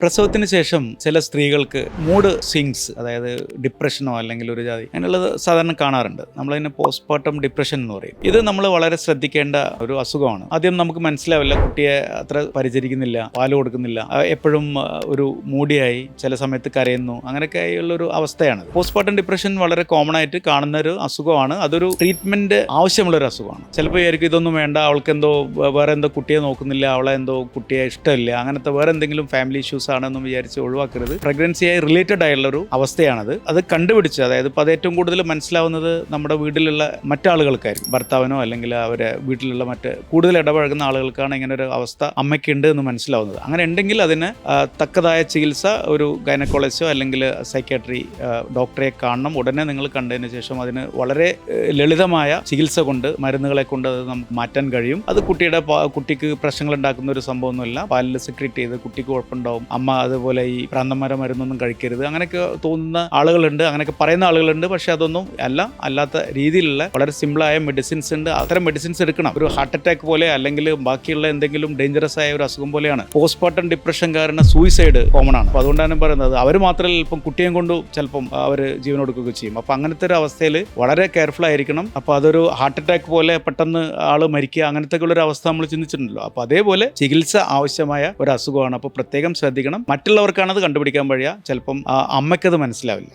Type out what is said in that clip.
പ്രസവത്തിന് ശേഷം ചില സ്ത്രീകൾക്ക് മൂഡ് സ്വിങ്സ്, അതായത് ഡിപ്രഷനോ അല്ലെങ്കിൽ ഒരു ജാതി അങ്ങനെയുള്ളത് സാധാരണ കാണാറുണ്ട്. നമ്മളതിനെ പോസ്റ്റ്മോർട്ടം ഡിപ്രഷൻ എന്ന് പറയും. ഇത് നമ്മൾ വളരെ ശ്രദ്ധിക്കേണ്ട ഒരു അസുഖമാണ്. ആദ്യം നമുക്ക് മനസ്സിലാവില്ല, കുട്ടിയെ അത്ര പരിചരിക്കുന്നില്ല, പാല് കൊടുക്കുന്നില്ല, എപ്പോഴും ഒരു മൂടിയായി, ചില സമയത്ത് കരയുന്നു, അങ്ങനെയൊക്കെ ഉള്ളൊരു അവസ്ഥയാണ്. പോസ്റ്റ്മോർട്ടം ഡിപ്രഷൻ വളരെ കോമൺ ആയിട്ട് കാണുന്ന ഒരു അസുഖമാണ്. അതൊരു ട്രീറ്റ്മെന്റ് ആവശ്യമുള്ളൊരു അസുഖമാണ്. ചിലപ്പോൾ ആയിരിക്കും ഇതൊന്നും വേണ്ട, അവൾക്ക് എന്തോ വേറെ എന്തോ കുട്ടിയെ നോക്കുന്നില്ല, അവളെ എന്തോ കുട്ടിയെ ഇഷ്ടമില്ല, അങ്ങനത്തെ വേറെ എന്തെങ്കിലും ഫാമിലി ഇഷ്യൂസ് ആണെന്ന് വിചാരിച്ച് ഒഴിവാക്കരുത്. പ്രഗ്നൻസിയായി റിലേറ്റഡ് ആയിട്ടുള്ളൊരു അവസ്ഥയാണത്. അത് കണ്ടുപിടിച്ച്, അതായത് ഇപ്പോൾ അത് ഏറ്റവും കൂടുതൽ മനസ്സിലാവുന്നത് നമ്മുടെ വീട്ടിലുള്ള മറ്റാളുകൾക്കായിരിക്കും. ഭർത്താവിനോ അല്ലെങ്കിൽ അവരെ വീട്ടിലുള്ള മറ്റ് കൂടുതൽ ഇടപഴകുന്ന ആളുകൾക്കാണ് ഇങ്ങനെ ഒരു അവസ്ഥ അമ്മയ്ക്കുണ്ട് എന്ന് മനസ്സിലാവുന്നത്. അങ്ങനെ ഉണ്ടെങ്കിൽ അതിന് തക്കതായ ചികിത്സ ഒരു ഗൈനക്കോളജിസ്റ്റോ അല്ലെങ്കിൽ സൈക്യാട്രി ഡോക്ടറെ കാണണം. ഉടനെ നിങ്ങൾ കണ്ടതിന് ശേഷം അതിന് വളരെ ലളിതമായ ചികിത്സ കൊണ്ട്, മരുന്നുകളെ കൊണ്ട് അത് നമുക്ക് മാറ്റാൻ കഴിയും. അത് കുട്ടിക്ക് പ്രശ്നങ്ങൾ ഉണ്ടാക്കുന്ന ഒരു സംഭവമൊന്നുമില്ല. പാലിൽ സെക്രീറ്റ് ചെയ്ത് കുട്ടിക്ക് കുഴപ്പമുണ്ടാവും, അമ്മ അതുപോലെ ഈ പ്രാന്തന്മാരെ മരുന്നൊന്നും കഴിക്കരുത്, അങ്ങനെയൊക്കെ തോന്നുന്ന ആളുകളുണ്ട്, അങ്ങനെയൊക്കെ പറയുന്ന ആളുകളുണ്ട്. പക്ഷെ അതൊന്നും അല്ലാത്ത രീതിയിലുള്ള വളരെ സിമ്പിളായ മെഡിസിൻസ് ഉണ്ട്. അത്തരം മെഡിസിൻസ് എടുക്കണം. ഒരു ഹാർട്ട് അറ്റാക്ക് പോലെ അല്ലെങ്കിൽ ബാക്കിയുള്ള എന്തെങ്കിലും ഡേഞ്ചറസ് ആയ ഒരു അസുഖം പോലെയാണ് പോസ്റ്റ്മോർട്ടം ഡിപ്രഷൻ. കാരണം സൂയിസൈഡ് കോമൺ ആണ്. അപ്പോൾ അതുകൊണ്ടാണ് പറയുന്നത്, അവർ മാത്രമല്ല, ഇപ്പം കുട്ടിയും കൊണ്ട് ചിലപ്പം അവർ ജീവനൊടുക്കുകയൊക്കെ ചെയ്യും. അപ്പോൾ അങ്ങനത്തെ ഒരു അവസ്ഥയിൽ വളരെ കെയർഫുൾ ആയിരിക്കണം. അപ്പോൾ അതൊരു ഹാർട്ട് അറ്റാക്ക് പോലെ പെട്ടെന്ന് ആൾ മരിക്കുക, അങ്ങനത്തെ ഉള്ളൊരു അവസ്ഥ നമ്മൾ ചിന്തിച്ചിട്ടുണ്ടല്ലോ. അപ്പോൾ അതേപോലെ ചികിത്സ ആവശ്യമായ ഒരു അസുഖമാണ്. അപ്പോൾ പ്രത്യേകം ശ്രദ്ധിക്കണം. മറ്റുള്ളവർക്കാണത് കണ്ടുപിടിക്കാൻ കഴിയുക, ചിലപ്പം അമ്മയ്ക്കത് മനസ്സിലാവില്ല.